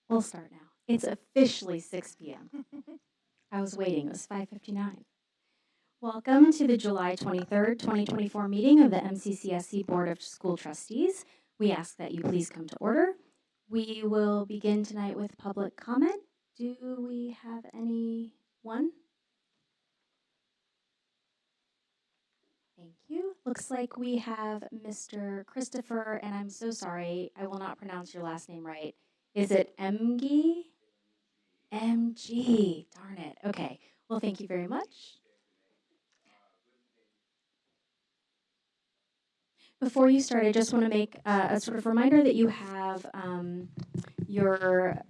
We'll start now. It's officially 6 p.m. I was waiting. It was 5:59. Welcome to the July 23rd, 2024 meeting of the MCCSC Board of School Trustees. We ask that you please come to order. We will begin tonight with public comment. Do we have anyone? Thank you. Looks like we have Mr. Christopher, and I'm so sorry, I will not pronounce your last name right. Is it Emge? MG. Darn it. Okay. Well, thank you very much. Before you start, I just want to make a sort of reminder that you have your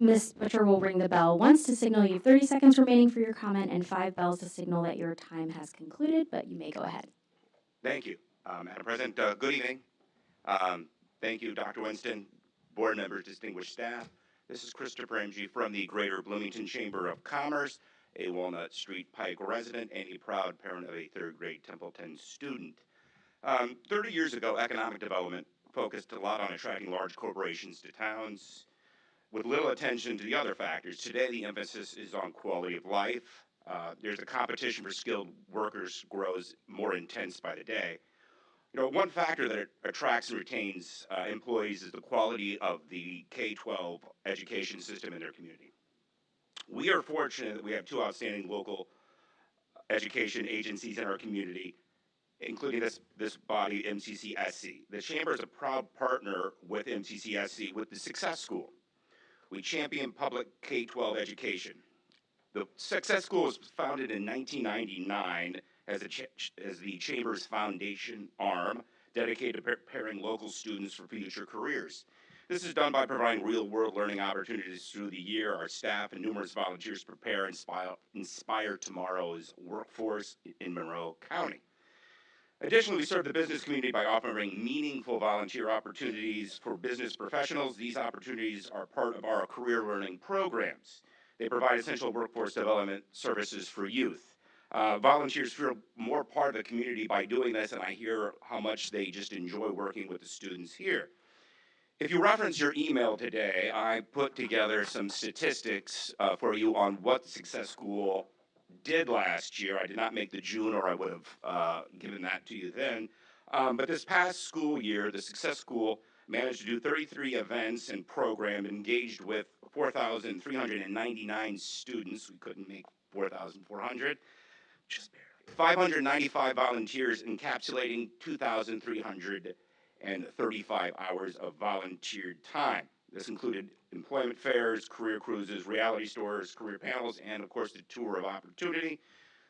Ms. Butcher will ring the bell once to signal you 30 seconds remaining for your comment and 5 bells to signal that your time has concluded, but you may go ahead. Thank you, Madam President. Good evening. Thank you, Dr. Winston, board members, distinguished staff. This is Christopher MG from the Greater Bloomington Chamber of Commerce, a Walnut Street Pike resident and a proud parent of a third grade Templeton student. 30 years ago, economic development focused a lot on attracting large corporations to towns with little attention to the other factors. Today, the emphasis is on quality of life. There's a competition for skilled workers grows more intense by the day. You know, one factor that attracts and retains employees is the quality of the K-12 education system in their community. We are fortunate that we have two outstanding local education agencies in our community, including this body, MCCSC. The Chamber is a proud partner with MCCSC with the Success School. We champion public K-12 education. The Success School was founded in 1999 as the Chamber's foundation arm, dedicated to preparing local students for future careers. This is done by providing real-world learning opportunities through the year. Our staff and numerous volunteers prepare and inspire tomorrow's workforce in Monroe County. Additionally, we serve the business community by offering meaningful volunteer opportunities for business professionals. These opportunities are part of our career learning programs. They provide essential workforce development services for youth. Volunteers feel more part of the community by doing this, and I hear how much they just enjoy working with the students here. If you reference your email today, I put together some statistics for you on what the Success School did last year. I did not make the June, or I would have given that to you then. But this past school year, the Success School managed to do 33 events and program, engaged with 4,399 students. We couldn't make 4,400, just barely. 595 volunteers, encapsulating 2,335 hours of volunteered time. This included employment fairs, career cruises, reality stores, career panels, and of course the tour of opportunity,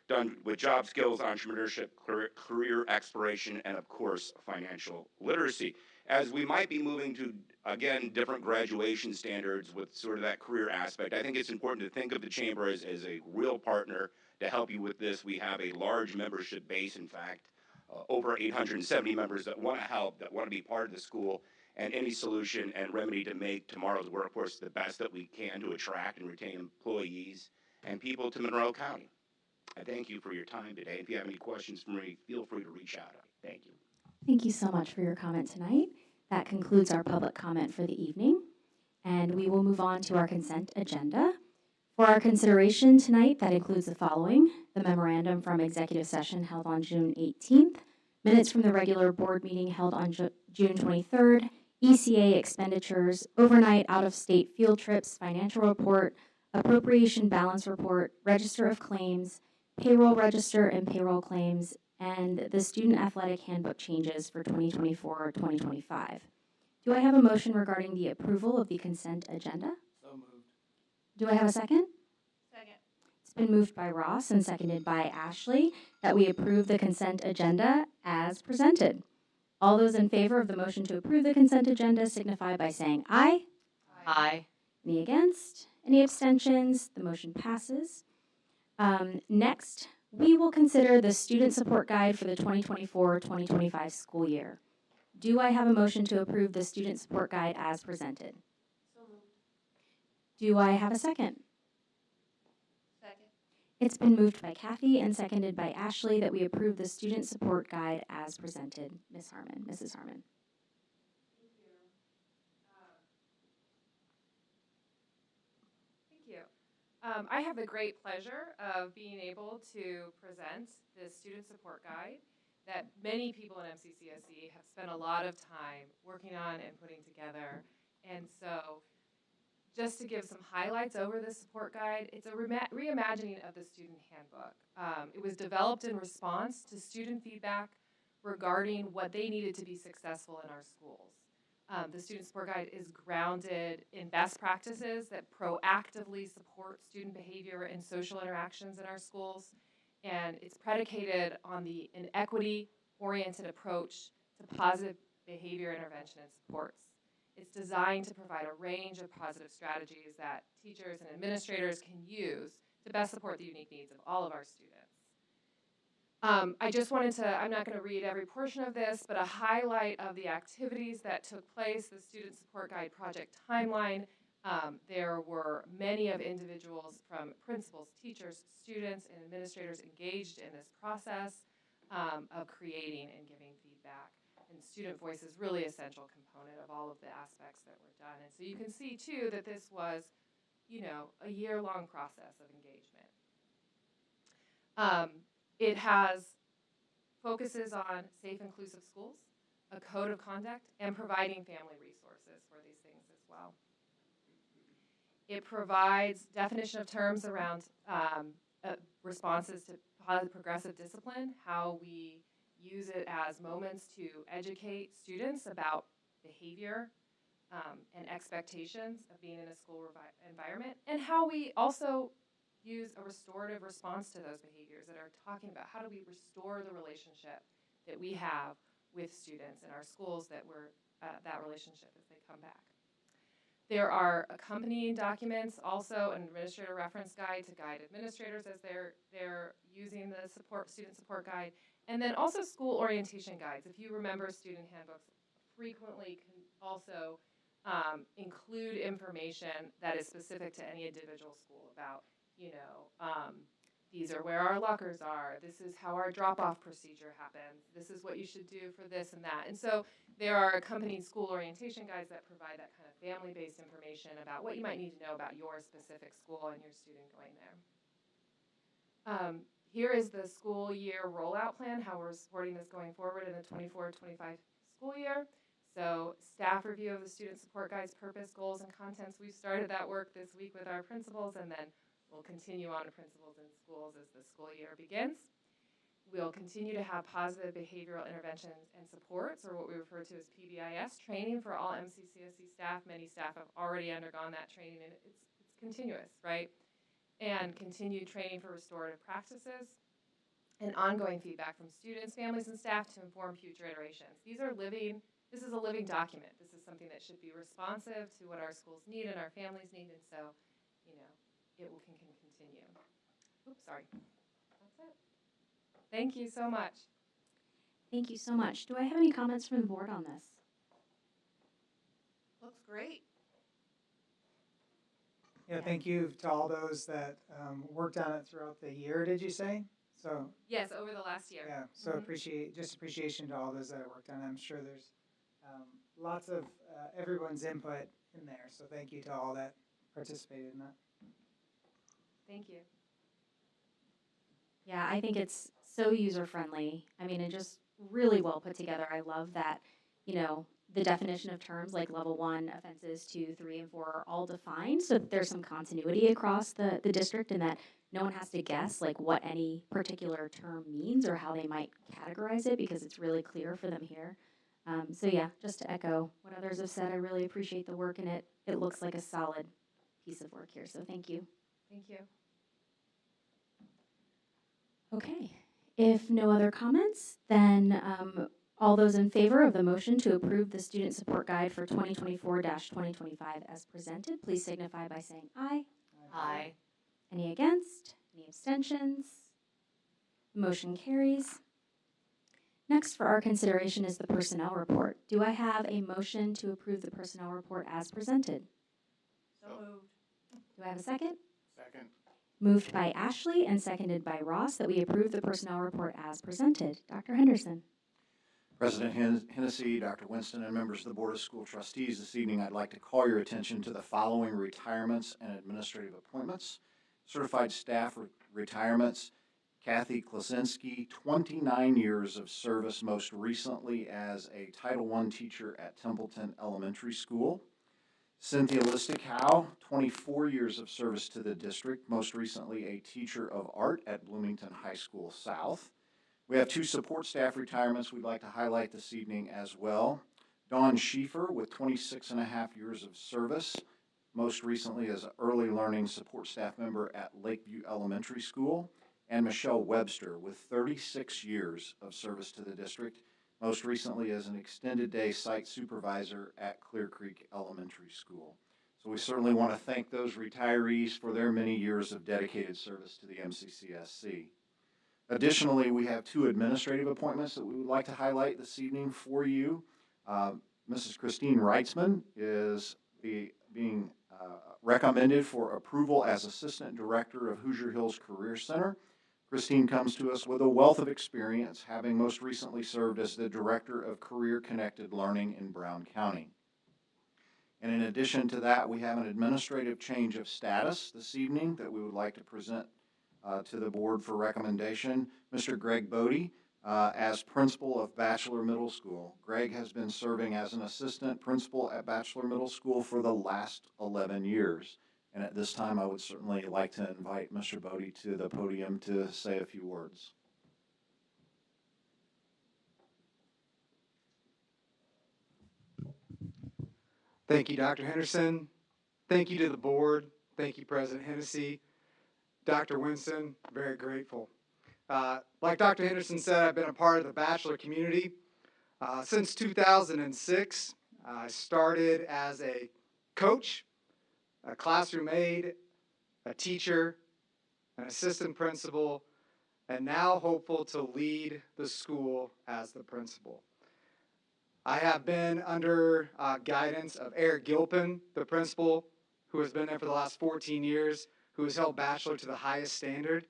done with job skills, entrepreneurship, career exploration, and of course financial literacy. As we might be moving to, again, different graduation standards with sort of that career aspect, I think it's important to think of the Chamber as a real partner to help you with this. We have a large membership base, in fact, over 870 members that want to help, that want to be part of the school, and any solution and remedy to make tomorrow's workforce the best that we can to attract and retain employees and people to Monroe County. I thank you for your time today. If you have any questions for me, feel free to reach out. Thank you. Thank you so much for your comment tonight. That concludes our public comment for the evening, and we will move on to our consent agenda. For our consideration tonight, that includes the following: the memorandum from executive session held on June 18th, minutes from the regular board meeting held on June 23rd, ECA expenditures, overnight out-of-state field trips, financial report, appropriation balance report, register of claims, payroll register and payroll claims, and the student athletic handbook changes for 2024-2025. Do I have a motion regarding the approval of the consent agenda? So moved. Do I have a second? Second. It's been moved by Ross and seconded by Ashley that we approve the consent agenda as presented. All those in favor of the motion to approve the consent agenda signify by saying aye. Aye. Any against? Any abstentions? The motion passes. Next, we will consider the student support guide for the 2024-2025 school year. Do I have a motion to approve the student support guide as presented? So moved. Do I have a second? Second. It's been moved by Kathy and seconded by Ashley that we approve the student support guide as presented. Ms. Harmon, Mrs. Harmon. I have the great pleasure of being able to present the student support guide that many people in MCCSC have spent a lot of time working on and putting together. And so just to give some highlights over the support guide, it's a reimagining of the student handbook. It was developed in response to student feedback regarding what they needed to be successful in our schools. The student support guide is grounded in best practices that proactively support student behavior and social interactions in our schools. And it's predicated on an equity-oriented approach to positive behavior intervention and supports. It's designed to provide a range of positive strategies that teachers and administrators can use to best support the unique needs of all of our students. I just wanted to, I'm not going to read every portion of this, but a highlight of the activities that took place, the Student Support Guide project timeline. There were many of individuals from principals, teachers, students, and administrators engaged in this process of creating and giving feedback. And student voice is really an essential component of all of the aspects that were done. And so you can see, too, that this was, you know, a year-long process of engagement. It has focuses on safe, inclusive schools, a code of conduct, and providing family resources for these things as well. It provides definition of terms around responses to progressive discipline, how we use it as moments to educate students about behavior and expectations of being in a school environment, and how we also use a restorative response to those behaviors that are talking about how do we restore the relationship that we have with students in our schools, that that relationship as they come back. There are accompanying documents, also an administrator reference guide to guide administrators as they're using the student support guide, and then also school orientation guides. If you remember, student handbooks frequently can also include information that is specific to any individual school about, you know, these are where our lockers are, this is how our drop-off procedure happens, this is what you should do for this and that. And so there are accompanying school orientation guides that provide that kind of family-based information about what you might need to know about your specific school and your student going there. Here is the school year rollout plan, how we're supporting this going forward in the 24-25 school year. So staff review of the student support guide's purpose, goals, and contents. We've started that work this week with our principals, and then we'll continue on to principals and schools as the school year begins. We'll continue to have positive behavioral interventions and supports, or what we refer to as PBIS, training for all MCCSC staff. Many staff have already undergone that training, and it's continuous, right? And continued training for restorative practices, and ongoing feedback from students, families, and staff to inform future iterations. This is a living document. This is something that should be responsive to what our schools need and our families need, and so, you know, it can continue. Oops, sorry. That's it. Thank you so much. Thank you so much. Do I have any comments from the board on this? Looks great. Yeah, thank you to all those that worked on it throughout the year, did you say? So Yes, over the last year. yeah, so appreciation to all those that worked on it. I'm sure there's lots of everyone's input in there, so thank you to all that participated in that. Thank you. Yeah, I think it's so user-friendly. I mean, and just really well put together. I love that, you know, the definition of terms like level 1 offenses 2, 3, and 4 are all defined so that there's some continuity across the district and that no one has to guess like what any particular term means or how they might categorize it because it's really clear for them here. So yeah, just to echo what others have said, I really appreciate the work and it looks like a solid piece of work here. So thank you. Thank you. Okay, if no other comments, then all those in favor of the motion to approve the student support guide for 2024-2025 as presented, please signify by saying aye. Aye. Any against? Any abstentions? Motion carries. Next for our consideration is the personnel report. Do I have a motion to approve the personnel report as presented? So moved. Do I have a second? Second. Moved by Ashley and seconded by Ross that we approve the personnel report as presented. Dr. Henderson. President Hennessy, Dr. Winston, and members of the Board of School Trustees, this evening I'd like to call your attention to the following retirements and administrative appointments. certified staff retirements. Kathy Klasinski, 29 years of service, most recently as a Title I teacher at Templeton Elementary School. Cynthia Listichow, 24 years of service to the district, most recently a teacher of art at Bloomington High School South. We have 2 support staff retirements we'd like to highlight this evening as well. Dawn Schieffer with 26 and a half years of service, most recently as an early learning support staff member at Lakeview Elementary School. And Michelle Webster with 36 years of service to the district, most recently as an extended day site supervisor at Clear Creek Elementary School. So we certainly want to thank those retirees for their many years of dedicated service to the MCCSC. Additionally, we have 2 administrative appointments that we would like to highlight this evening for you. Mrs. Christine Reitzman is being recommended for approval as Assistant Director of Hoosier Hills Career Center. Christine comes to us with a wealth of experience, having most recently served as the Director of Career Connected Learning in Brown County. And in addition to that, we have an administrative change of status this evening that we would like to present to the board for recommendation. Mr. Greg Bodie as principal of Batchelor Middle School. Greg has been serving as an assistant principal at Batchelor Middle School for the last 11 years. And at this time, I would certainly like to invite Mr. Bodie to the podium to say a few words. Thank you, Dr. Henderson. Thank you to the board. Thank you, President Hennessy. Dr. Winston, very grateful. Like Dr. Henderson said, I've been a part of the Batchelor community since 2006. I started as a coach, a classroom aide, a teacher, an assistant principal, and now hopeful to lead the school as the principal. I have been under guidance of Eric Gilpin, the principal, who has been there for the last 14 years, who has held Batchelor to the highest standard,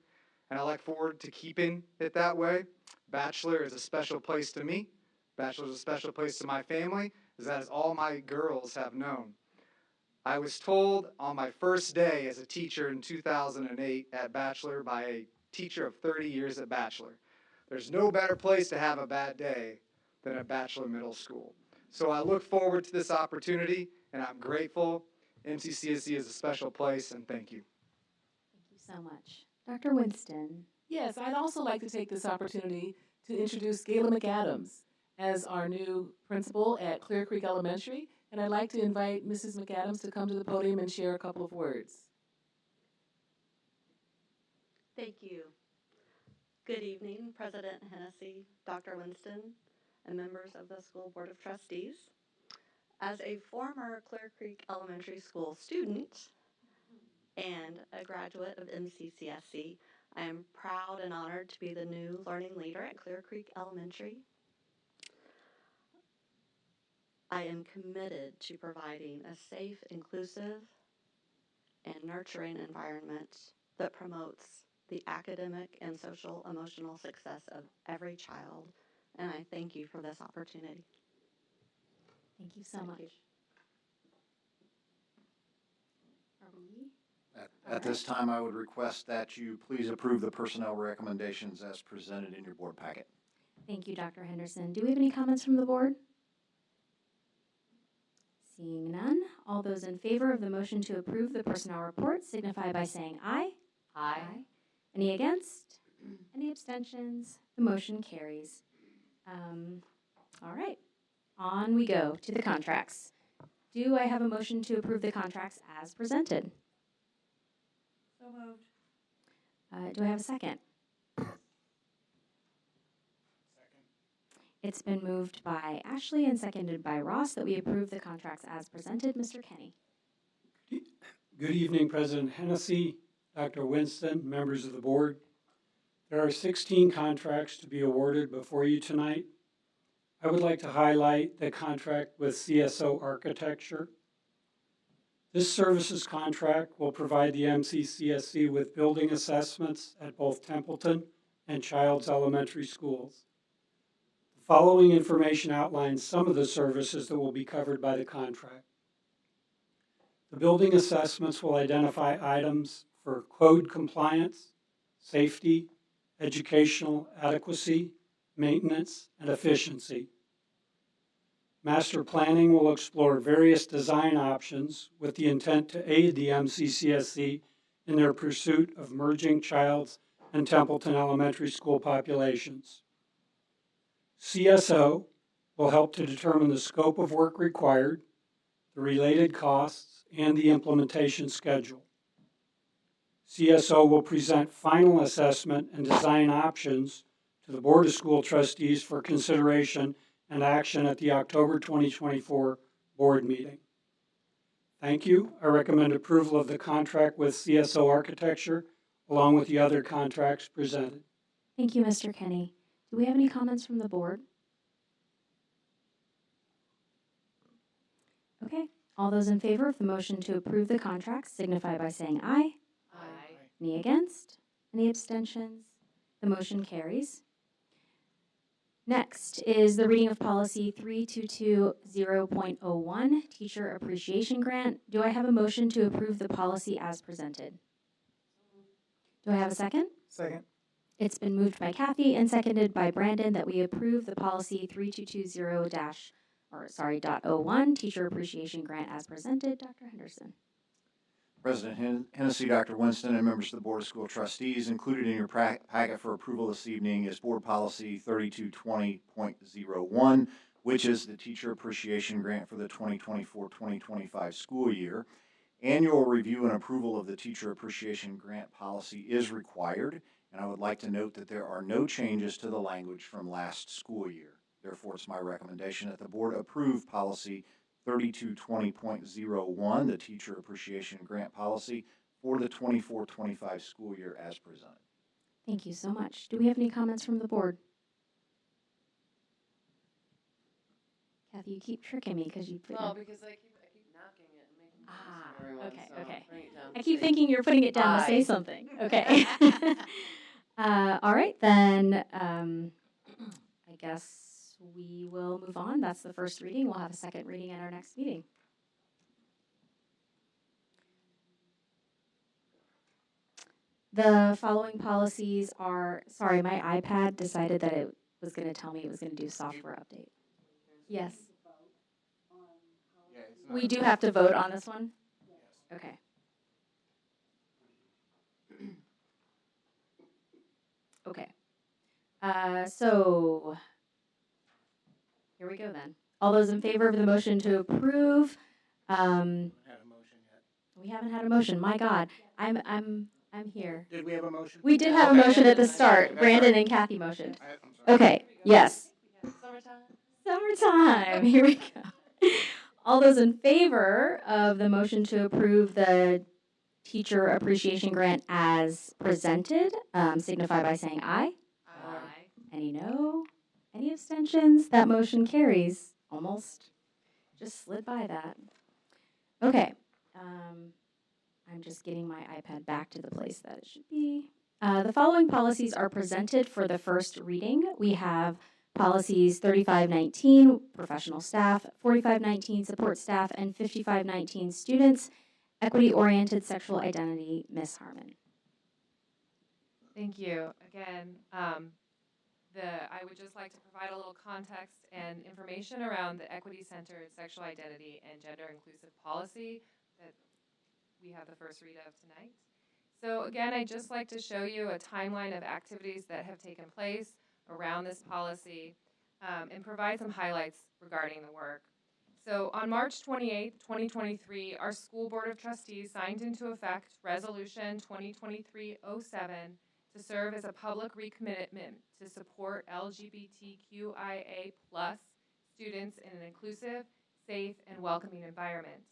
and I look forward to keeping it that way. Batchelor is a special place to me. Batchelor is a special place to my family, as that is all my girls have known. I was told on my first day as a teacher in 2008 at Batchelor by a teacher of 30 years at Batchelor, there's no better place to have a bad day than at Batchelor Middle School. So I look forward to this opportunity, and I'm grateful. MCCSC is a special place, and thank you. Thank you so much. Dr. Winston. Yes, I'd also like to take this opportunity to introduce Gayla McAdams as our new principal at Clear Creek Elementary, and I'd like to invite Mrs. McAdams to come to the podium and share a couple of words. Thank you. Good evening, President Hennessy, Dr. Winston, and members of the School Board of Trustees. As a former Clear Creek Elementary School student and a graduate of MCCSC, I am proud and honored to be the new learning leader at Clear Creek Elementary. I am committed to providing a safe, inclusive, and nurturing environment that promotes the academic and social emotional success of every child, and I thank you for this opportunity. Thank you so much. At this time, I would request that you please approve the personnel recommendations as presented in your board packet. Thank you, Dr. Henderson. Do we have any comments from the board? Seeing none, all those in favor of the motion to approve the personnel report signify by saying aye. Aye. Any against? Any abstentions? The motion carries. All right, on we go to the contracts. Do I have a motion to approve the contracts as presented? So moved. Do I have a second? It's been moved by Ashley and seconded by Ross that we approve the contracts as presented. Mr. Kenny. Good evening, President Hennessy, Dr. Winston, members of the board. There are 16 contracts to be awarded before you tonight. I would like to highlight the contract with CSO Architecture. This services contract will provide the MCCSC with building assessments at both Templeton and Childs Elementary Schools. The following information outlines some of the services that will be covered by the contract. The building assessments will identify items for for code compliance, safety, educational adequacy, maintenance, and efficiency. Master planning will explore various design options with the intent to aid the MCCSC in their pursuit of merging Childs and Templeton Elementary School populations. CSO will help to determine the scope of work required, the related costs, and the implementation schedule. CSO will present final assessment and design options to the Board of School Trustees for consideration and action at the October 2024 board meeting. Thank you. I recommend approval of the contract with CSO Architecture along with the other contracts presented. Thank you, Mr. Kenny. Do we have any comments from the board? Okay. All those in favor of the motion to approve the contracts signify by saying aye. Aye. Any against? Any abstentions? The motion carries. Next is the reading of policy 3220.01, Teacher Appreciation Grant. Do I have a motion to approve the policy as presented? Do I have a second? Second. It's been moved by Kathy and seconded by Brandon that we approve the policy 3220.01, Teacher Appreciation Grant as presented. Dr. Henderson. President Hennessy, Dr. Winston, and members of the Board of School Trustees, included in your packet for approval this evening is Board Policy 3220.01, which is the Teacher Appreciation Grant for the 2024-2025 school year. Annual review and approval of the Teacher Appreciation Grant policy is required, and I would like to note that there are no changes to the language from last school year. Therefore, it's my recommendation that the Board approve Policy 3220.01, the Teacher Appreciation Grant Policy for the 24-25 school year as presented. Thank you so much. Do we have any comments from the board? Kathy, you keep tricking me because you put No, because I keep knocking it and making noise from everyone, okay, so okay. bring it down I to keep safe. thinking you're putting it down to say Aye. something. Okay. All right, then I guess we will move on. That's the first reading. We'll have a second reading at our next meeting. The following policies are, sorry, my iPad decided that it was going to tell me it was going to do software update. Yes. We do have to vote on this one? Okay. Okay. So here we go then. All those in favor of the motion to approve? We haven't had a motion. My God, I'm here. Did we have a motion? We did have a Okay. motion at the start. Brandon and Kathy motioned. Okay. Yes. Summertime. Here we go. All those in favor of the motion to approve the Teacher Appreciation Grant as presented, signify by saying aye. Aye. Any no? Any abstentions? That motion carries. Almost. Just slid by that. Okay. I'm just getting my iPad back to the place that it should be. The following policies are presented for the first reading. We have policies 3519, professional staff, 4519, support staff, and 5519, students. Equity-oriented sexual identity, Ms. Harmon. Thank you. Again, I would just like to provide a little context and information around the equity-centered sexual identity and gender-inclusive policy that we have the first read of tonight. So again, I'd just like to show you a timeline of activities that have taken place around this policy and provide some highlights regarding the work. So on March 28, 2023, our School Board of Trustees signed into effect Resolution 2023-07 to serve as a public recommitment to support LGBTQIA+ students in an inclusive, safe, and welcoming environment.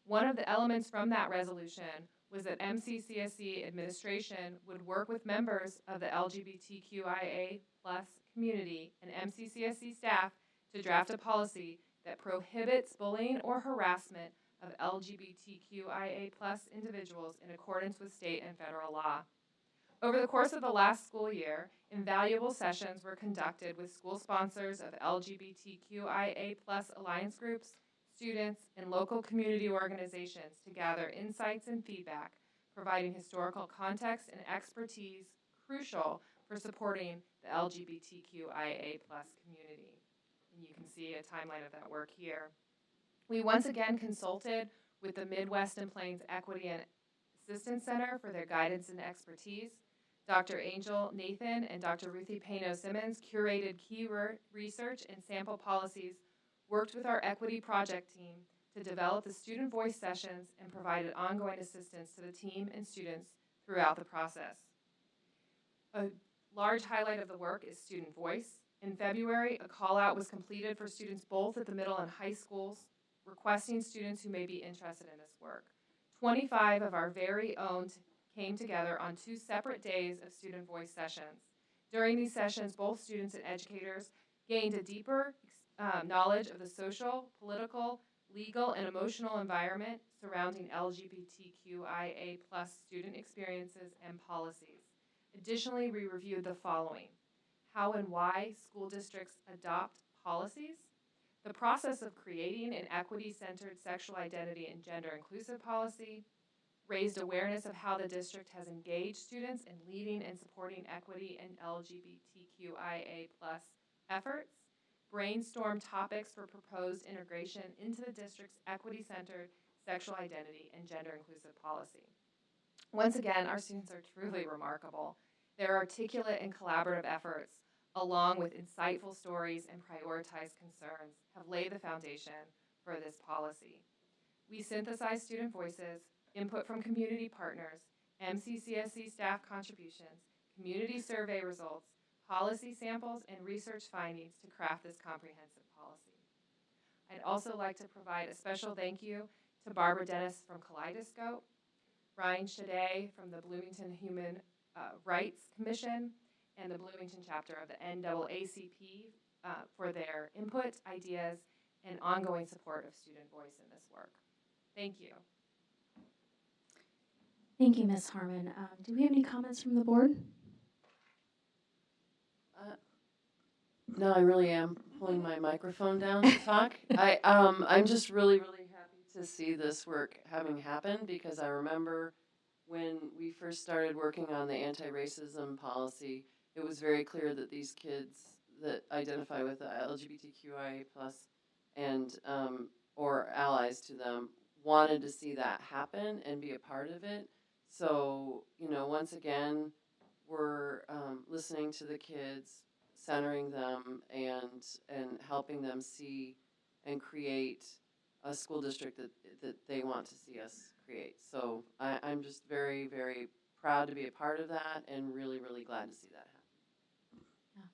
One of the elements from that resolution was that MCCSC administration would work with members of the LGBTQIA+ community and MCCSC staff to draft a policy that prohibits bullying or harassment of LGBTQIA+ individuals in accordance with state and federal law. Over the course of the last school year, invaluable sessions were conducted with school sponsors of LGBTQIA+ alliance groups, students, and local community organizations to gather insights and feedback providing historical context and expertise crucial for supporting the LGBTQIA+ community. And you can see a timeline of that work here. We once again consulted with the Midwest and Plains Equity and Assistance Center for their guidance and expertise. Dr. Angel Nathan and Dr. Ruthie Pano-Simmons curated key research and sample policies, worked with our equity project team to develop the student voice sessions, and provided ongoing assistance to the team and students throughout the process. A large highlight of the work is student voice. In February, a call out was completed for students both at the middle and high schools, requesting students who may be interested in this work. 25 of our very own came together on 2 separate days of student voice sessions. During these sessions, both students and educators gained a deeper knowledge of the social, political, legal, and emotional environment surrounding LGBTQIA+ student experiences and policies. Additionally, we reviewed the following: how and why school districts adopt policies, the process of creating an equity-centered sexual identity and gender-inclusive policy, raised awareness of how the district has engaged students in leading and supporting equity and LGBTQIA+ efforts, brainstormed topics for proposed integration into the district's equity-centered sexual identity and gender-inclusive policy. Once again, our students are truly remarkable. Their articulate and collaborative efforts, along with insightful stories and prioritized concerns, have laid the foundation for this policy. We synthesized student voices, input from community partners, MCCSC staff contributions, community survey results, policy samples, and research findings to craft this comprehensive policy. I'd also like to provide a special thank you to Barbara Dennis from Kaleidoscope, Ryan Shade from the Bloomington Human Rights Commission, and the Bloomington chapter of the NAACP for their input, ideas, and ongoing support of student voice in this work. Thank you. Thank you, Ms. Harmon. Do we have any comments from the board? No, I really am pulling my microphone down to talk. I'm just really happy to see this work having happened, because I remember when we first started working on the anti-racism policy, it was very clear that these kids that identify with the LGBTQIA+ and or allies to them wanted to see that happen and be a part of it. So, you know, once again, we're listening to the kids, centering them, and helping them see and create a school district that they want to see us create. So I'm just very proud to be a part of that, and really glad to see that happen. Yeah.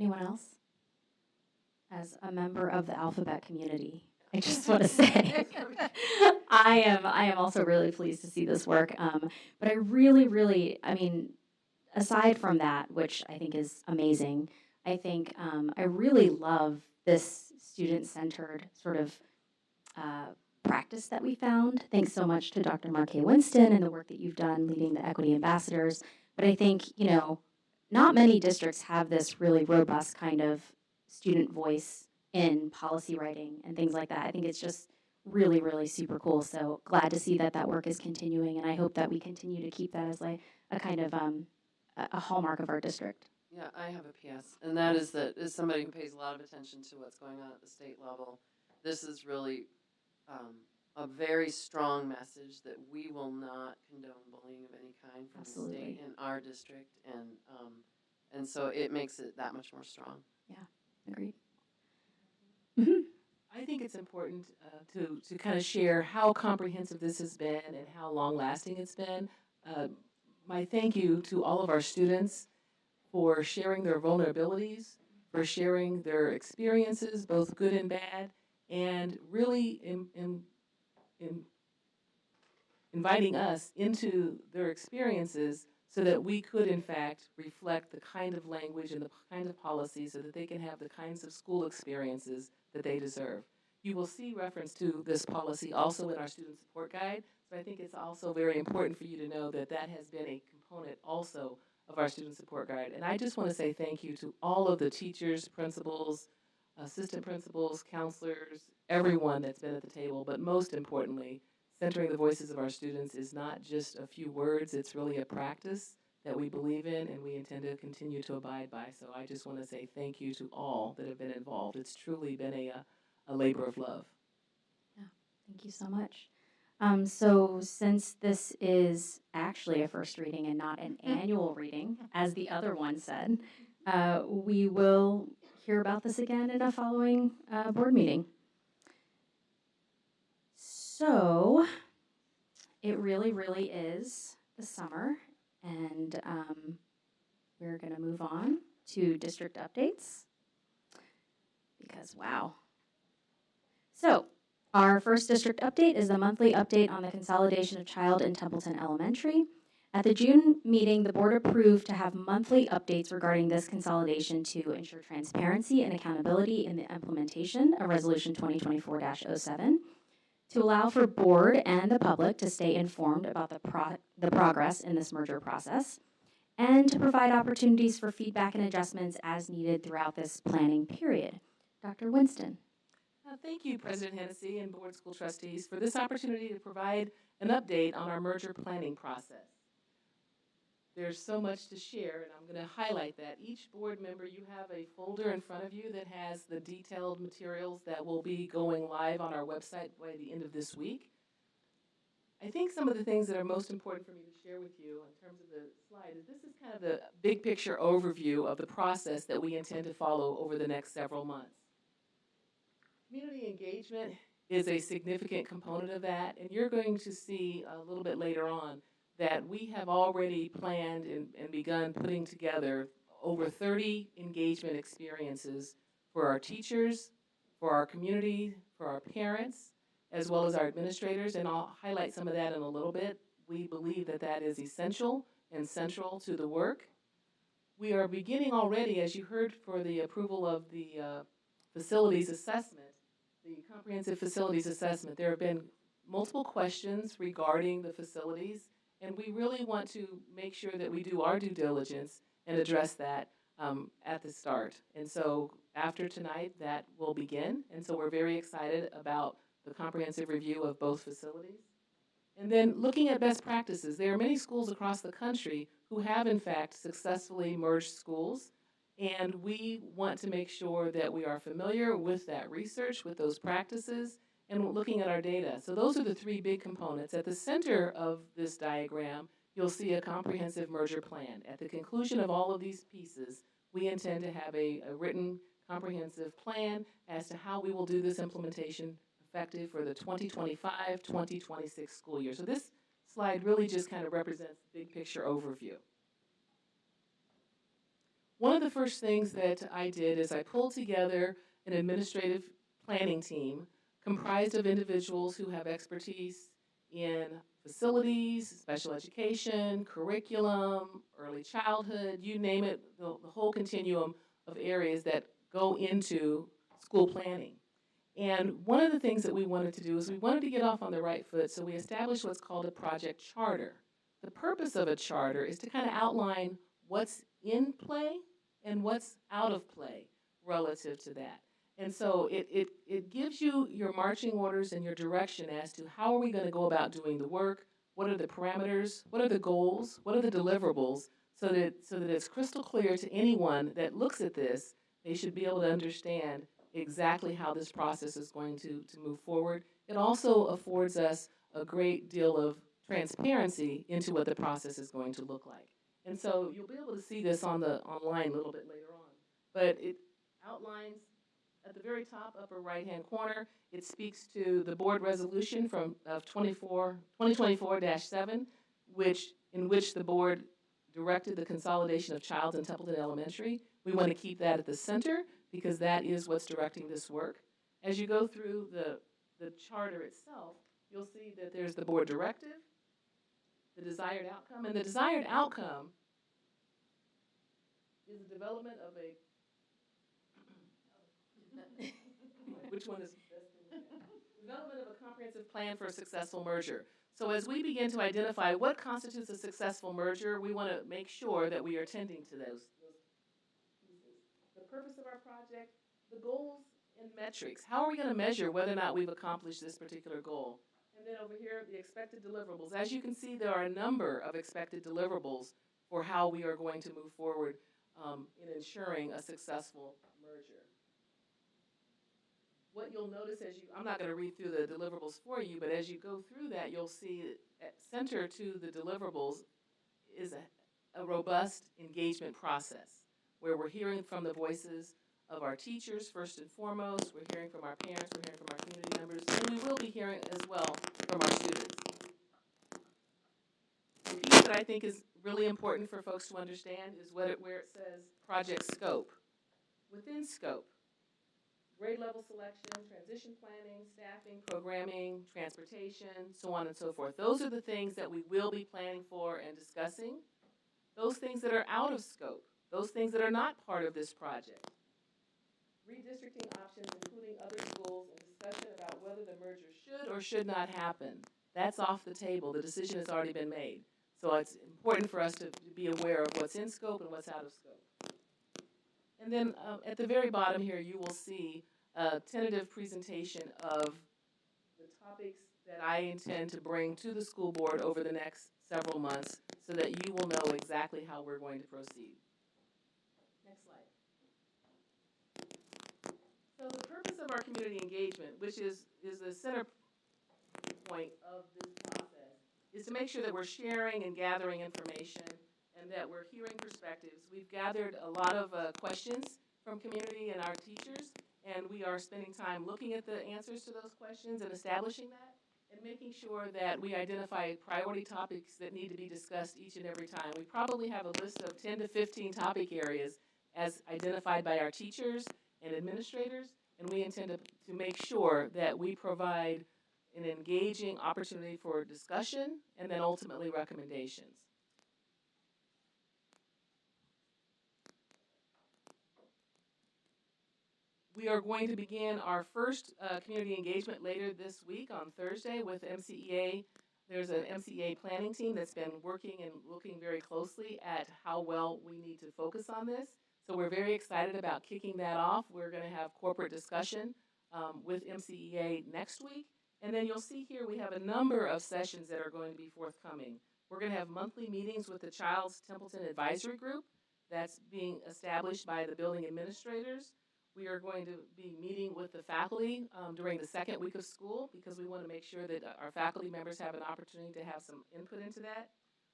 Anyone else? As a member of the alphabet community, I just want to say I am also really pleased to see this work. But I really, I mean, aside from that, which I think is amazing, I think I really love this student-centered sort of practice that we found. Thanks so much to Dr. Marquet Winston and the work that you've done leading the Equity Ambassadors. But I think, you know, not many districts have this really robust kind of student voice in policy writing and things like that. I think it's just really super cool. So glad to see that that work is continuing, and I hope that we continue to keep that as like a kind of a hallmark of our district. Yeah, I have a PS, and that is that as somebody who pays a lot of attention to what's going on at the state level, this is really a very strong message that we will not condone bullying of any kind from Absolutely. the state in our district, and so it makes it that much more strong. Yeah, agreed. I think it's important to kind of share how comprehensive this has been and how long-lasting it's been. My thank you to all of our students for sharing their vulnerabilities, for sharing their experiences, both good and bad, and really inviting us into their experiences so that we could, in fact, reflect the kind of language and the kind of policies so that they can have the kinds of school experiences that they deserve. You will see reference to this policy also in our student support guide, so I think it's also very important for you to know that that has been a component also of our student support guide. And I just want to say thank you to all of the teachers, principals, assistant principals, counselors, everyone that's been at the table, but most importantly, centering the voices of our students is not just a few words, it's really a practice that we believe in and we intend to continue to abide by. So I just want to say thank you to all that have been involved. It's truly been a labor of love. Yeah, thank you so much. So since this is actually a first reading and not an annual reading, as the other one said, we will hear about this again in a following board meeting. So it really, really is the summer, and we're going to move on to district updates because, wow. So our first district update is the monthly update on the consolidation of Child and Templeton Elementary. At the June meeting, the board approved to have monthly updates regarding this consolidation to ensure transparency and accountability in the implementation of Resolution 2024-07, to allow for board and the public to stay informed about the progress in this merger process, and to provide opportunities for feedback and adjustments as needed throughout this planning period. Dr. Winston. Thank you, President Hennessy and Board School Trustees, for this opportunity to provide an update on our merger planning process. There's so much to share, and I'm going to highlight that. Each board member, you have a folder in front of you that has the detailed materials that will be going live on our website by the end of this week. I think some of the things that are most important for me to share with you in terms of the slide is this is kind of the big picture overview of the process that we intend to follow over the next several months. Community engagement is a significant component of that, and you're going to see a little bit later on that we have already planned and begun putting together over 30 engagement experiences for our teachers, for our community, for our parents, as well as our administrators, and I'll highlight some of that in a little bit. We believe that that is essential and central to the work. We are beginning already, as you heard, for the approval of the facilities assessment, the comprehensive facilities assessment. There have been multiple questions regarding the facilities, and we really want to make sure that we do our due diligence and address that at the start. And so after tonight, that will begin. And so we're very excited about the comprehensive review of both facilities. And then looking at best practices. There are many schools across the country who have, in fact, successfully merged schools. And we want to make sure that we are familiar with that research, with those practices, and looking at our data. So those are the three big components. At the center of this diagram, you'll see a comprehensive merger plan. At the conclusion of all of these pieces, we intend to have a written comprehensive plan as to how we will do this implementation effective for the 2025-2026 school year. So this slide really just kind of represents the big picture overview. One of the first things that I did is I pulled together an administrative planning team comprised of individuals who have expertise in facilities, special education, curriculum, early childhood, you name it, the whole continuum of areas that go into school planning. And one of the things that we wanted to do is we wanted to get off on the right foot, so we established what's called a project charter. The purpose of a charter is to kind of outline what's in play and what's out of play relative to that. And so it gives you your marching orders and your direction as to how are we going to go about doing the work, what are the parameters, what are the goals, what are the deliverables, so that it's crystal clear to anyone that looks at this, they should be able to understand exactly how this process is going to move forward. It also affords us a great deal of transparency into what the process is going to look like. And so you'll be able to see this online a little bit later on. But it outlines at the very top upper right-hand corner, it speaks to the board resolution of 2024-7, in which the board directed the consolidation of Childs and Templeton Elementary. We want to keep that at the center because that is what's directing this work. As you go through the charter itself, you'll see that there's the board directive, the desired outcome, and the desired outcome is the development of a which one is best? Development of a comprehensive plan for a successful merger. So as we begin to identify what constitutes a successful merger, we want to make sure that we are tending to those pieces. The purpose of our project, the goals and metrics. How are we going to measure whether or not we've accomplished this particular goal? And then over here, the expected deliverables. As you can see, there are a number of expected deliverables for how we are going to move forward in ensuring a successful merger. What you'll notice as you, I'm not going to read through the deliverables for you, but as you go through that, you'll see at center to the deliverables is a robust engagement process where we're hearing from the voices of our teachers first and foremost, we're hearing from our parents, we're hearing from our community members, and we will be hearing as well from our students. The piece that I think is really important for folks to understand is where it says project scope. Within scope, grade level selection, transition planning, staffing, programming, transportation, so on and so forth. Those are the things that we will be planning for and discussing. Those things that are out of scope, those things that are not part of this project. Redistricting options, including other schools, and discussion about whether the merger should or should not happen. That's off the table. The decision has already been made. So it's important for us to be aware of what's in scope and what's out of scope. And then at the very bottom here, you will see a tentative presentation of the topics that I intend to bring to the school board over the next several months so that you will know exactly how we're going to proceed. Next slide. So the purpose of our community engagement, which is the center point of this process, is to make sure that we're sharing and gathering information and that we're hearing perspectives. We've gathered a lot of questions from community and our teachers, and we are spending time looking at the answers to those questions and establishing that and making sure that we identify priority topics that need to be discussed each and every time. We probably have a list of 10 to 15 topic areas as identified by our teachers and administrators, and we intend to make sure that we provide an engaging opportunity for discussion and then ultimately recommendations. We are going to begin our first community engagement later this week on Thursday with MCEA. There's an MCEA planning team that's been working and looking very closely at how well we need to focus on this. So we're very excited about kicking that off. We're going to have corporate discussion with MCEA next week. And then you'll see here we have a number of sessions that are going to be forthcoming. We're going to have monthly meetings with the Child's Templeton Advisory Group that's being established by the building administrators. We are going to be meeting with the faculty during the second week of school because we want to make sure that our faculty members have an opportunity to have some input into that.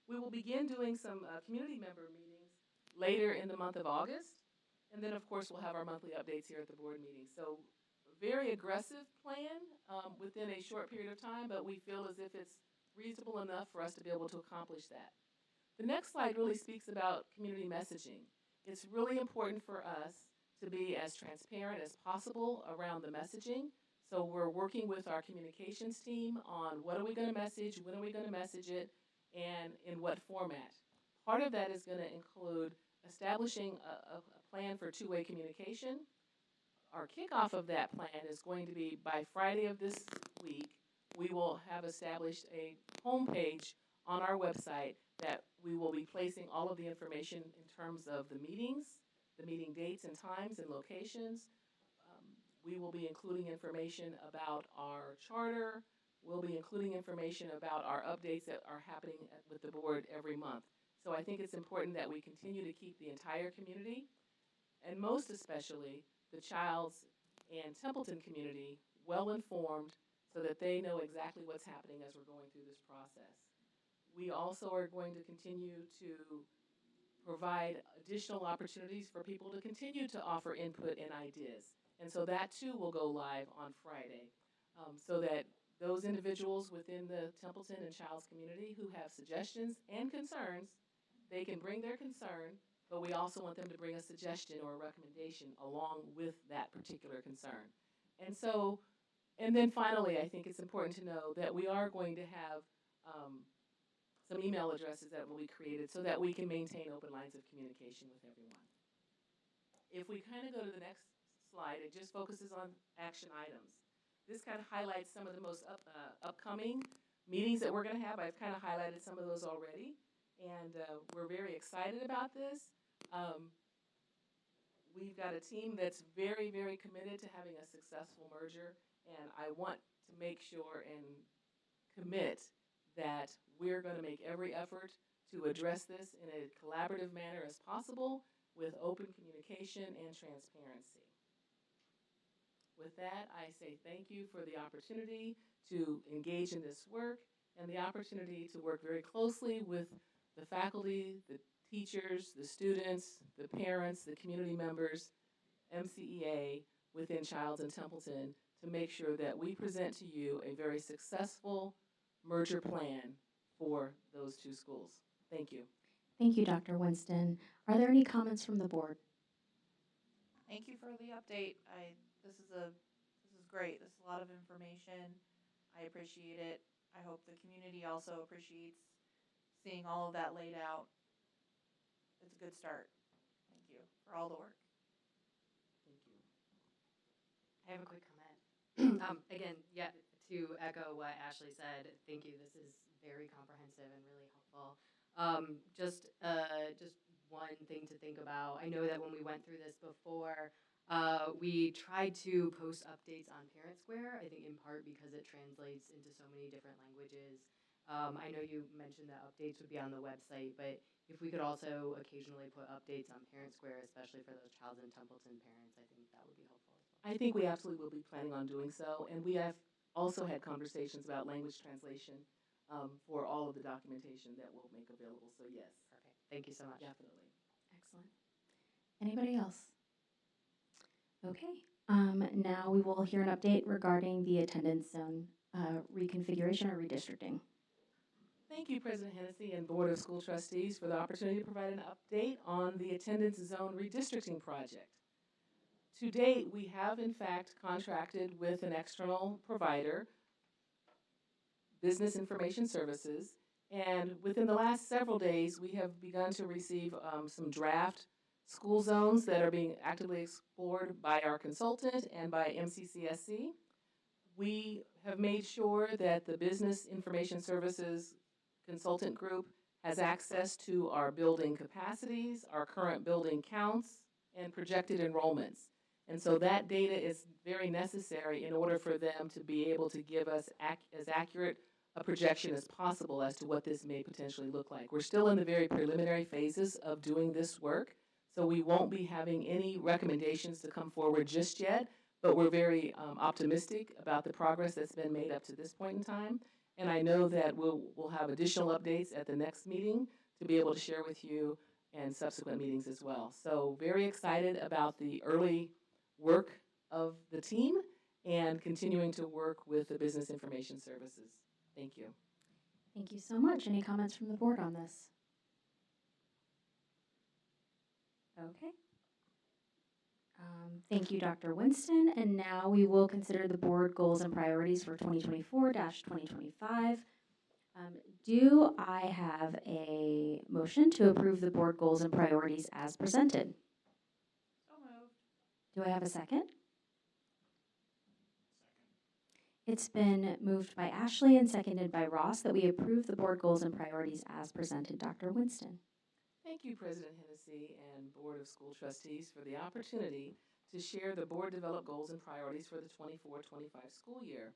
We will begin doing some community member meetings later in the month of August. And then, of course, we'll have our monthly updates here at the board meeting. So very aggressive plan within a short period of time, but we feel as if it's reasonable enough for us to be able to accomplish that. The next slide really speaks about community messaging. It's really important for us to be as transparent as possible around the messaging. So we're working with our communications team on what are we going to message, when are we going to message it, and in what format. Part of that is going to include establishing a plan for two-way communication. Our kickoff of that plan is going to be by Friday of this week. We will have established a homepage on our website that we will be placing all of the information in terms of the meetings, the meeting dates and times and locations. We will be including information about our charter. We'll be including information about our updates that are happening with the board every month. So I think it's important that we continue to keep the entire community, and most especially the Childs and Templeton community, well informed so that they know exactly what's happening as we're going through this process. We also are going to continue to provide additional opportunities for people to continue to offer input and ideas. And so that too will go live on Friday so that those individuals within the Templeton and Childs community who have suggestions and concerns, they can bring their concern, but we also want them to bring a suggestion or a recommendation along with that particular concern. And so, and then finally, I think it's important to know that we are going to have some email addresses that will be created so that we can maintain open lines of communication with everyone. If we kind of go to the next slide, it just focuses on action items. This kind of highlights some of the most upcoming meetings that we're going to have. I've kind of highlighted some of those already, and we're very excited about this. We've got a team that's very, very committed to having a successful merger, and I want to make sure and commit that we're going to make every effort to address this in a collaborative manner as possible with open communication and transparency. With that, I say thank you for the opportunity to engage in this work and the opportunity to work very closely with the faculty, the teachers, the students, the parents, the community members, MCEA within Childs and Templeton to make sure that we present to you a very successful merger plan for those two schools. Thank you. Thank you, Dr. Winston. Are there any comments from the board? Thank you for the update. This is great. This is a lot of information. I appreciate it. I hope the community also appreciates seeing all of that laid out. It's a good start. Thank you for all the work. Thank you. I have a quick comment. Again, yeah, to echo what Ashley said, thank you. This is very comprehensive and really helpful. Just one thing to think about. I know that when we went through this before, we tried to post updates on Parent Square, I think in part because it translates into so many different languages. I know you mentioned that updates would be on the website, but if we could also occasionally put updates on Parent Square, especially for those Childs and Templeton parents, I think that would be helpful as well. I think we absolutely will be planning on doing so, and we have also had conversations about language translation for all of the documentation that we'll make available, so yes. Perfect. Thank you so much. Definitely. Excellent. Anybody else? Okay. Now we will hear an update regarding the attendance zone reconfiguration or redistricting. Thank you, President Hennessy and Board of School Trustees, for the opportunity to provide an update on the attendance zone redistricting project. To date, we have in fact contracted with an external provider, Business Information Services, and within the last several days, we have begun to receive some draft school zones that are being actively explored by our consultant and by MCCSC. We have made sure that the Business Information Services consultant group has access to our building capacities, our current building counts, and projected enrollments. And so that data is very necessary in order for them to be able to give us as accurate a projection as possible as to what this may potentially look like. We're still in the very preliminary phases of doing this work, so we won't be having any recommendations to come forward just yet, but we're very optimistic about the progress that's been made up to this point in time. And I know that we'll have additional updates at the next meeting to be able to share with you and subsequent meetings as well. So very excited about the early work of the team and continuing to work with the Business Information Services. Thank you. Thank you so much. Any comments from the board on this? Okay. Thank you, Dr. Winston. And now we will consider the board goals and priorities for 2024-2025. Do I have a motion to approve the board goals and priorities as presented? So moved. Do I have a second? It's been moved by Ashley and seconded by Ross that we approve the board goals and priorities as presented. Dr. Winston. Thank you, President Hennessy and Board of School Trustees, for the opportunity to share the board-developed goals and priorities for the 24-25 school year.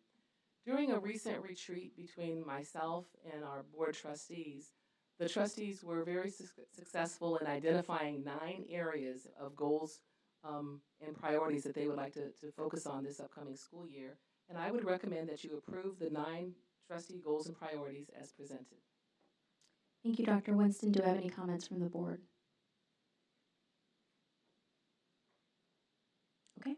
During a recent retreat between myself and our board trustees, the trustees were very successful in identifying 9 areas of goals and priorities that they would like to focus on this upcoming school year. And I would recommend that you approve the 9 trustee goals and priorities as presented. Thank you, Dr. Winston. Do I have any comments from the board? Okay.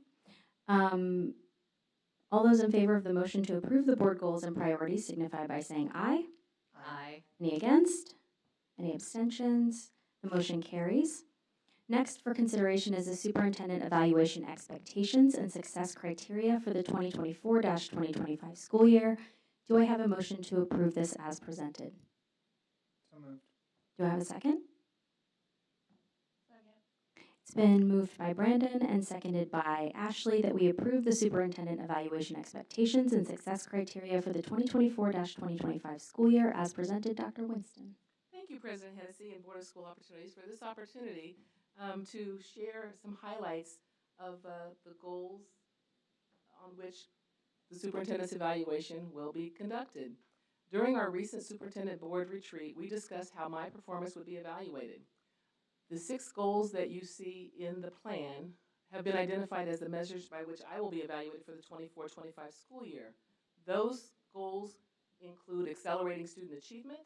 All those in favor of the motion to approve the board goals and priorities signify by saying aye. Aye. Any against? Any abstentions? The motion carries. Next for consideration is the superintendent evaluation expectations and success criteria for the 2024-2025 school year. Do I have a motion to approve this as presented? So moved. Do I have a second? Second. It's been moved by Brandon and seconded by Ashley that we approve the superintendent evaluation expectations and success criteria for the 2024-2025 school year as presented. Dr. Winston. Thank you, President Hennessy and Board of School Opportunities, for this opportunity to share some highlights of the goals on which the superintendent's evaluation will be conducted. During our recent superintendent board retreat, we discussed how my performance would be evaluated. The 6 goals that you see in the plan have been identified as the measures by which I will be evaluated for the 24-25 school year. Those goals include accelerating student achievement,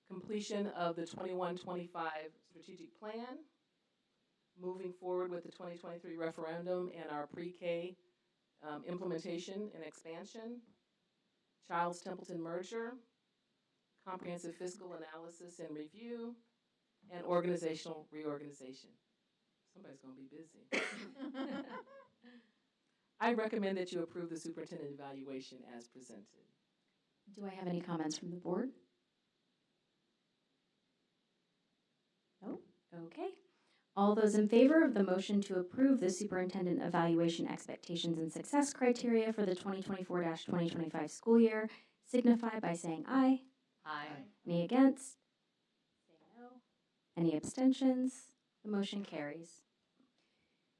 completion of the 21-25 strategic plan, moving forward with the 2023 referendum and our pre-K implementation and expansion, Childs Templeton merger, comprehensive fiscal analysis and review, and organizational reorganization. Somebody's going to be busy. I recommend that you approve the superintendent evaluation as presented. Do I have any comments from the board? No? Okay. All those in favor of the motion to approve the superintendent evaluation expectations and success criteria for the 2024-2025 school year signify by saying aye. Aye. Any against? Say no. Any abstentions? The motion carries.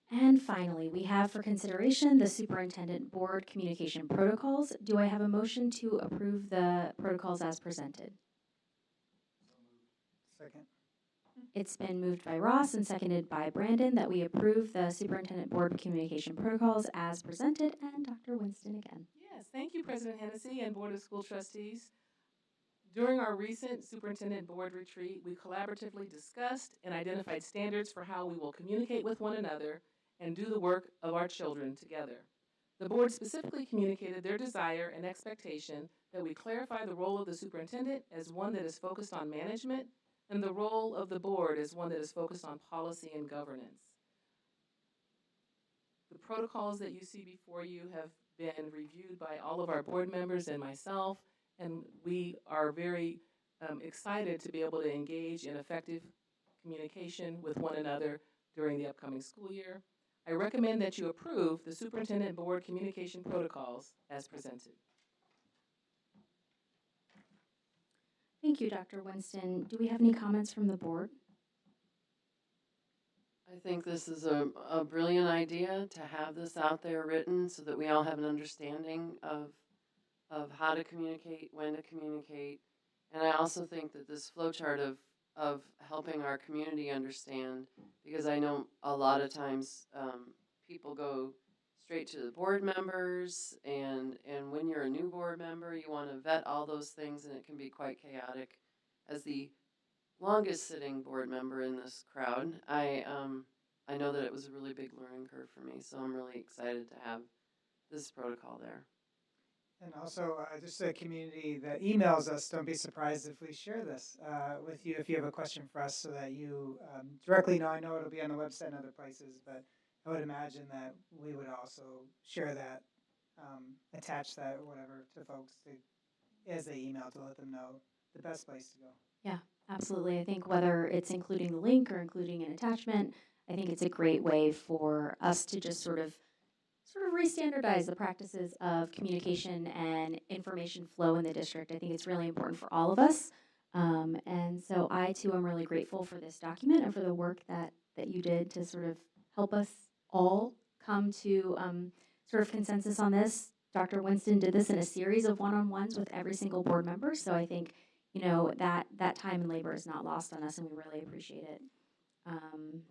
And finally, we have for consideration the superintendent board communication protocols. Do I have a motion to approve the protocols as presented? Second. It's been moved by Ross and seconded by Brandon that we approve the superintendent board communication protocols as presented, and Dr. Winston again. Yes, thank you, President Hennessy and Board of School Trustees. During our recent superintendent board retreat, we collaboratively discussed and identified standards for how we will communicate with one another and do the work of our children together. The board specifically communicated their desire and expectation that we clarify the role of the superintendent as one that is focused on management and the role of the board as one that is focused on policy and governance. The protocols that you see before you have been reviewed by all of our board members and myself, and we are very excited to be able to engage in effective communication with one another during the upcoming school year. I recommend that you approve the superintendent board communication protocols as presented. Thank you, Dr. Winston. Do we have any comments from the board? I think this is a brilliant idea to have this out there written so that we all have an understanding of how to communicate, when to communicate. And I also think that this flowchart of helping our community understand, because I know a lot of times people go straight to the board members, and when you're a new board member, you want to vet all those things, and it can be quite chaotic. As the longest sitting board member in this crowd, I know that it was a really big learning curve for me, so I'm really excited to have this protocol there. And also, just a community that emails us, don't be surprised if we share this with you if you have a question for us, so that you directly know. I know it'll be on the website and other places, but I would imagine that we would also share that, attach that or whatever to folks as they email to let them know the best place to go. Yeah, absolutely. I think whether it's including the link or including an attachment, I think it's a great way for us to just sort of re-standardize the practices of communication and information flow in the district. I think it's really important for all of us. And so I, too, am really grateful for this document and for the work that you did to sort of help us all come to sort of consensus on this. Dr. Winston did this in a series of one-on-ones with every single board member. So I think, you know, that time and labor is not lost on us, and we really appreciate it.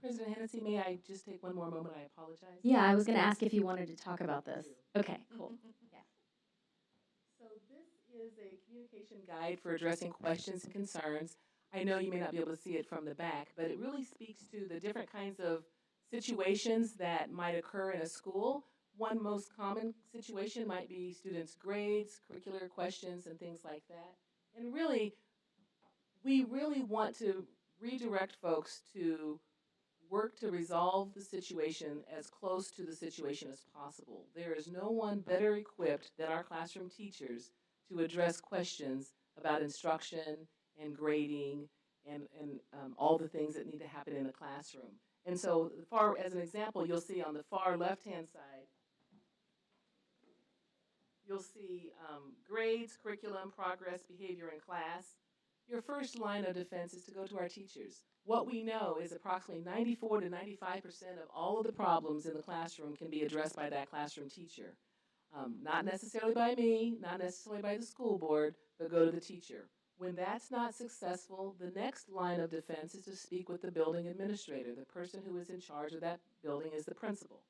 President Hennessy, may I just take one more moment? I apologize. Yeah, I was going to ask if you wanted to talk about this. Okay, cool. Yeah. So this is a communication guide for addressing questions and concerns. I know you may not be able to see it from the back, but it really speaks to the different kinds of situations that might occur in a school. One most common situation might be students' grades, curricular questions, and things like that. And really, we really want to redirect folks to work to resolve the situation as close to the situation as possible. There is no one better equipped than our classroom teachers to address questions about instruction and grading and all the things that need to happen in the classroom. And so, as an example, you'll see on the far left-hand side, you'll see grades, curriculum, progress, behavior in class. Your first line of defense is to go to our teachers. What we know is approximately 94 to 95% of all of the problems in the classroom can be addressed by that classroom teacher. Not necessarily by me, not necessarily by the school board, but go to the teacher. When that's not successful, the next line of defense is to speak with the building administrator. The person who is in charge of that building is the principal.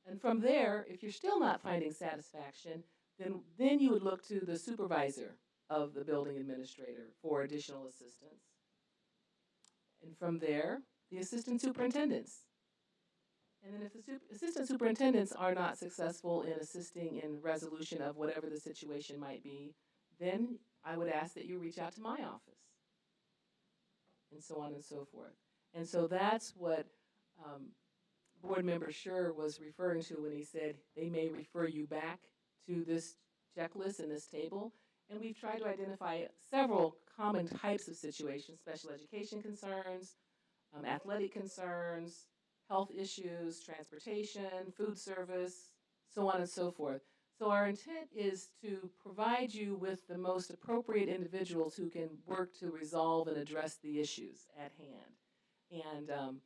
And from there, if you're still not finding satisfaction, then you would look to the supervisor of the building administrator for additional assistance. And from there, the assistant superintendents. And then if the assistant superintendents are not successful in assisting in resolution of whatever the situation might be, then I would ask that you reach out to my office, and so on and so forth. And so that's what Board Member Scher was referring to when he said they may refer you back to this checklist and this table. And we've tried to identify several common types of situations: special education concerns, athletic concerns, health issues, transportation, food service, so on and so forth. So our intent is to provide you with the most appropriate individuals who can work to resolve and address the issues at hand. And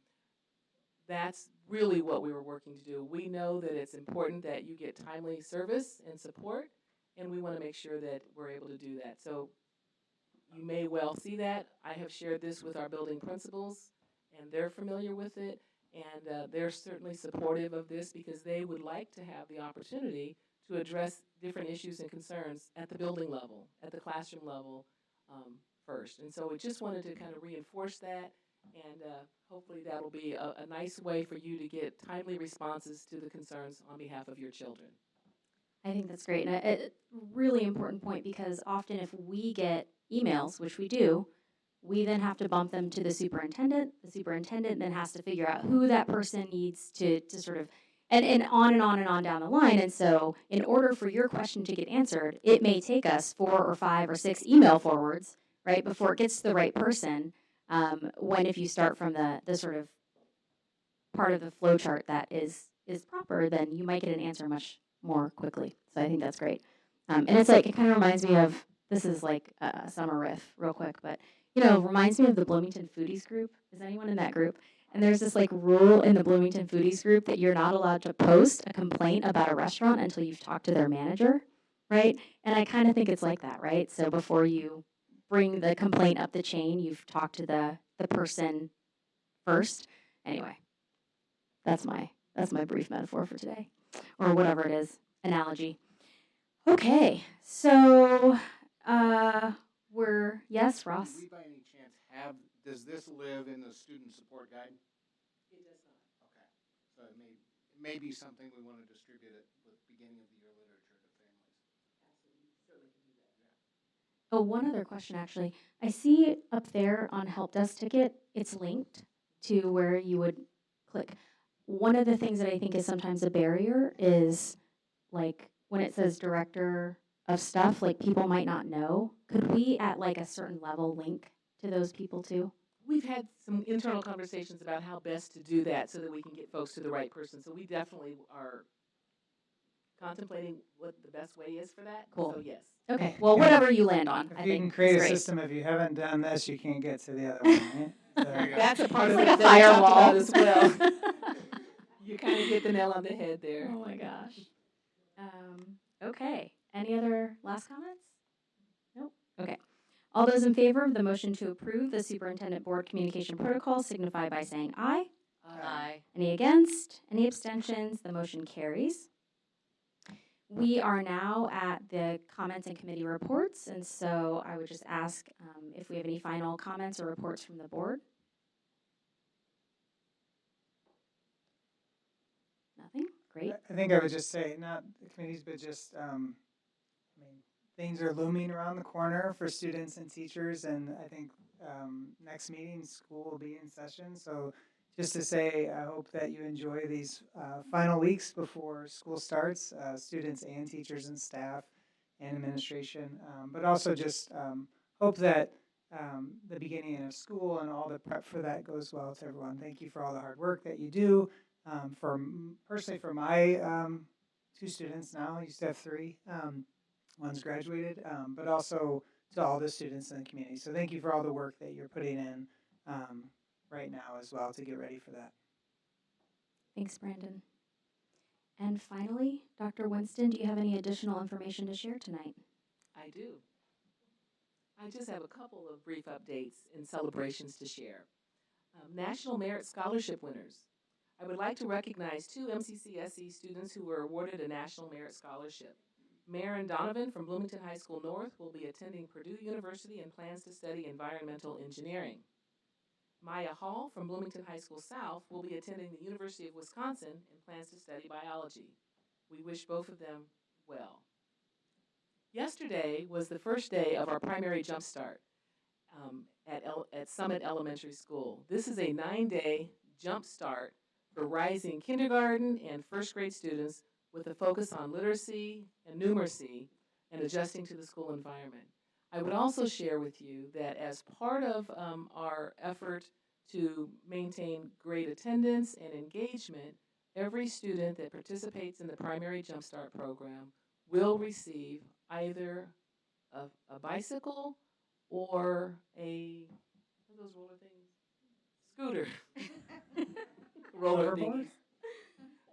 that's really what we were working to do. We know that it's important that you get timely service and support, and we want to make sure that we're able to do that. So you may well see that. I have shared this with our building principals, and they're familiar with it, and they're certainly supportive of this because they would like to have the opportunity to address different issues and concerns at the building level, at the classroom level first. And so we just wanted to kind of reinforce that, and hopefully that'll be a nice way for you to get timely responses to the concerns on behalf of your children. I think that's great, and a really important point, because often if we get emails, which we do, we then have to bump them to the superintendent. The superintendent then has to figure out who that person needs to sort of, and on and on and on down the line. And so in order for your question to get answered, it may take us 4 or 5 or 6 email forwards, right, before it gets to the right person. When if you start from the sort of part of the flow chart that is proper, then you might get an answer much more quickly. So I think that's great. And it's like, it kind of reminds me of, this is like a summer riff real quick, but reminds me of the Bloomington Foodies group. Is anyone in that group? And there's this like rule in the Bloomington Foodies group that you're not allowed to post a complaint about a restaurant until you've talked to their manager, right? And I kind of think it's like that, right? So before you bring the complaint up the chain, you've talked to the person first. Anyway, that's my brief metaphor for today, or whatever it is, analogy. Okay, so yes, Ross. Do we by any chance does this live in the student support guide? It does not. Okay, so it may be something we want to distribute at the beginning of the year literature to families. Absolutely, certainly can do that. Oh, one other question, actually. I see up there on Help Desk Ticket, it's linked to where you would click. One of the things that I think is sometimes a barrier is, like, when it says director of stuff, like, people might not know. Could we, at, like, a certain level, link to those people, too? We've had some internal conversations about how best to do that so that we can get folks to the right person. So we definitely are contemplating what the best way is for that. Cool. So yes. Okay, well, whatever you land on, If I you think can create a is great. system, if you haven't done this, you can't get to the other one, right? So, That's a part of It's it like a that we talked firewall about as well. You kind of hit the nail on the head there. Oh my gosh. Okay. Any other last comments? Nope. Okay. All those in favor of the motion to approve the Superintendent Board Communication Protocol signify by saying aye. Aye. Any against? Any abstentions? The motion carries. We are now at the comments and committee reports, and so I would just ask if we have any final comments or reports from the board. Nothing? Great. I think I would just say, not the committees, but just, things are looming around the corner for students and teachers, and I think next meeting, school will be in session. So just to say, I hope that you enjoy these final weeks before school starts, students and teachers and staff and administration, but also just hope that the beginning of school and all the prep for that goes well to everyone. Thank you for all the hard work that you do. Personally, for my 2 students now, I used to have 3. One's graduated, but also to all the students in the community. So thank you for all the work that you're putting in right now as well to get ready for that. Thanks, Brandon. And finally, Dr. Winston, do you have any additional information to share tonight? I do. I just have a couple of brief updates and celebrations to share. National Merit Scholarship winners. I would like to recognize two MCCSC students who were awarded a National Merit Scholarship. Maren Donovan from Bloomington High School North will be attending Purdue University and plans to study environmental engineering. Maya Hall from Bloomington High School South will be attending the University of Wisconsin and plans to study biology. We wish both of them well. Yesterday was the first day of our primary jumpstart at Summit Elementary School. This is a 9-day jumpstart for rising kindergarten and first grade students with a focus on literacy and numeracy and adjusting to the school environment. I would also share with you that as part of our effort to maintain great attendance and engagement, every student that participates in the primary jumpstart program will receive either a bicycle or what are those roller things? Scooter. Roller Hoverboard? thingies.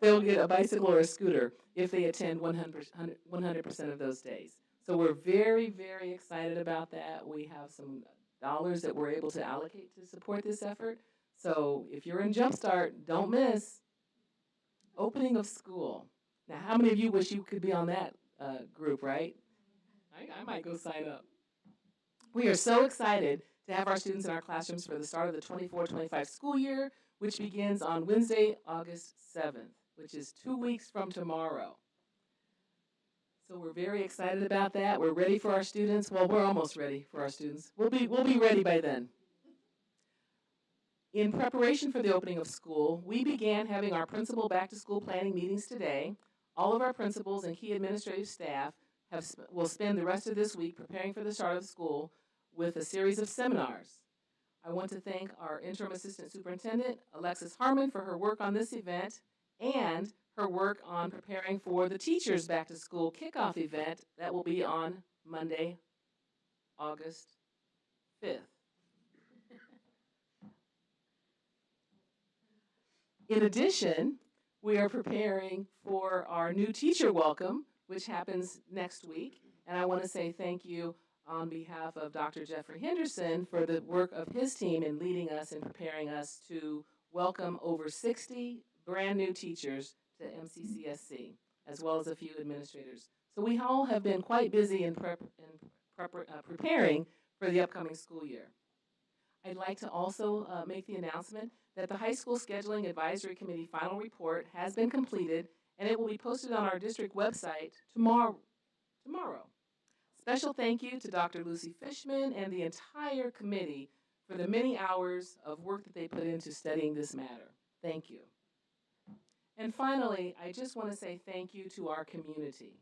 They'll get a bicycle or a scooter if they attend 100% of those days. So we're very, very excited about that. We have some dollars that we're able to allocate to support this effort. So if you're in Jumpstart, don't miss opening of school. Now, how many of you wish you could be on that group, right? I might go sign up. We are so excited to have our students in our classrooms for the start of the 24-25 school year, which begins on Wednesday, August 7th, which is 2 weeks from tomorrow. So we're very excited about that. We're ready for our students. Well, we're almost ready for our students. We'll be ready by then. In preparation for the opening of school, we began having our principal back-to-school planning meetings today. All of our principals and key administrative staff will spend the rest of this week preparing for the start of school with a series of seminars. I want to thank our interim assistant superintendent, Alexis Harmon, for her work on this event and her work on preparing for the teachers' back-to-school kickoff event that will be on Monday, August 5th. In addition, we are preparing for our new teacher welcome, which happens next week. And I want to say thank you on behalf of Dr. Jeffrey Henderson for the work of his team in leading us and preparing us to welcome over 60 brand new teachers to MCCSC, as well as a few administrators. So we all have been quite busy in preparing for the upcoming school year. I'd like to also make the announcement that the High School Scheduling Advisory Committee final report has been completed, and it will be posted on our district website tomorrow. Special thank you to Dr. Lucy Fishman and the entire committee for the many hours of work that they put into studying this matter. Thank you. And finally, I just want to say thank you to our community.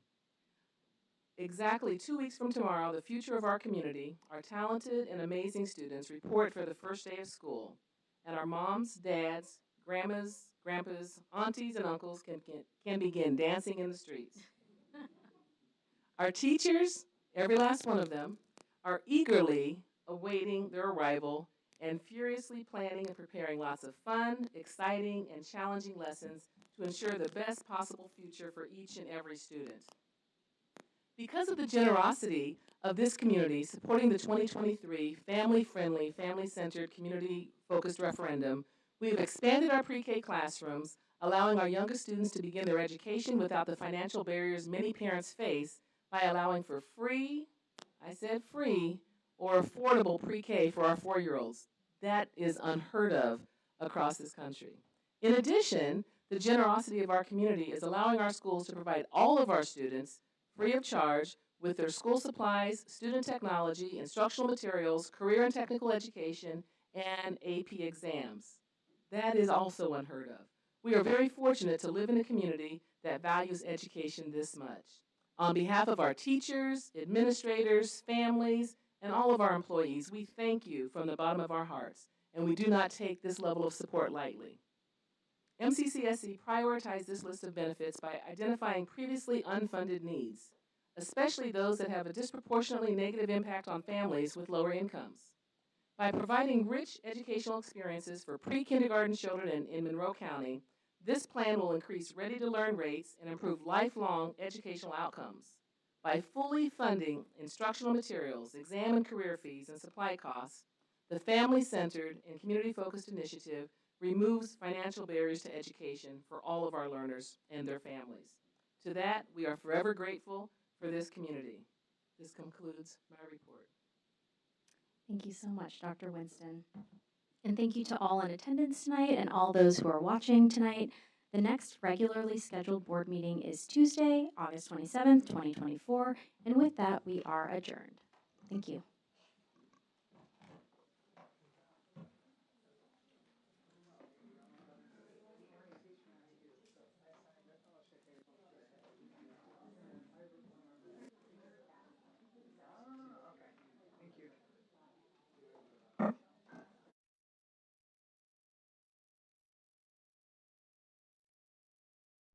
Exactly 2 weeks from tomorrow, the future of our community, our talented and amazing students report for the first day of school. And our moms, dads, grandmas, grandpas, aunties, and uncles can begin dancing in the streets. Our teachers, every last one of them, are eagerly awaiting their arrival and furiously planning and preparing lots of fun, exciting, and challenging lessons to ensure the best possible future for each and every student. Because of the generosity of this community supporting the 2023 family-friendly, family-centered, community-focused referendum, we have expanded our pre-K classrooms, allowing our youngest students to begin their education without the financial barriers many parents face by allowing for free, I said free, or affordable pre-K for our 4-year-olds. That is unheard of across this country. In addition, the generosity of our community is allowing our schools to provide all of our students free of charge with their school supplies, student technology, instructional materials, career and technical education, and AP exams. That is also unheard of. We are very fortunate to live in a community that values education this much. On behalf of our teachers, administrators, families, and all of our employees, we thank you from the bottom of our hearts, and we do not take this level of support lightly. MCCSC prioritized this list of benefits by identifying previously unfunded needs, especially those that have a disproportionately negative impact on families with lower incomes. By providing rich educational experiences for pre-kindergarten children in Monroe County, This plan will increase ready-to-learn rates and improve lifelong educational outcomes. By fully funding instructional materials, exam and career fees, and supply costs, the family-centered and community-focused initiative removes financial barriers to education for all of our learners and their families. To that, we are forever grateful for this community. This concludes my report. Thank you so much, Dr. Winston. And thank you to all in attendance tonight and all those who are watching tonight. The next regularly scheduled board meeting is Tuesday, August 27th, 2024. And with that, we are adjourned. Thank you.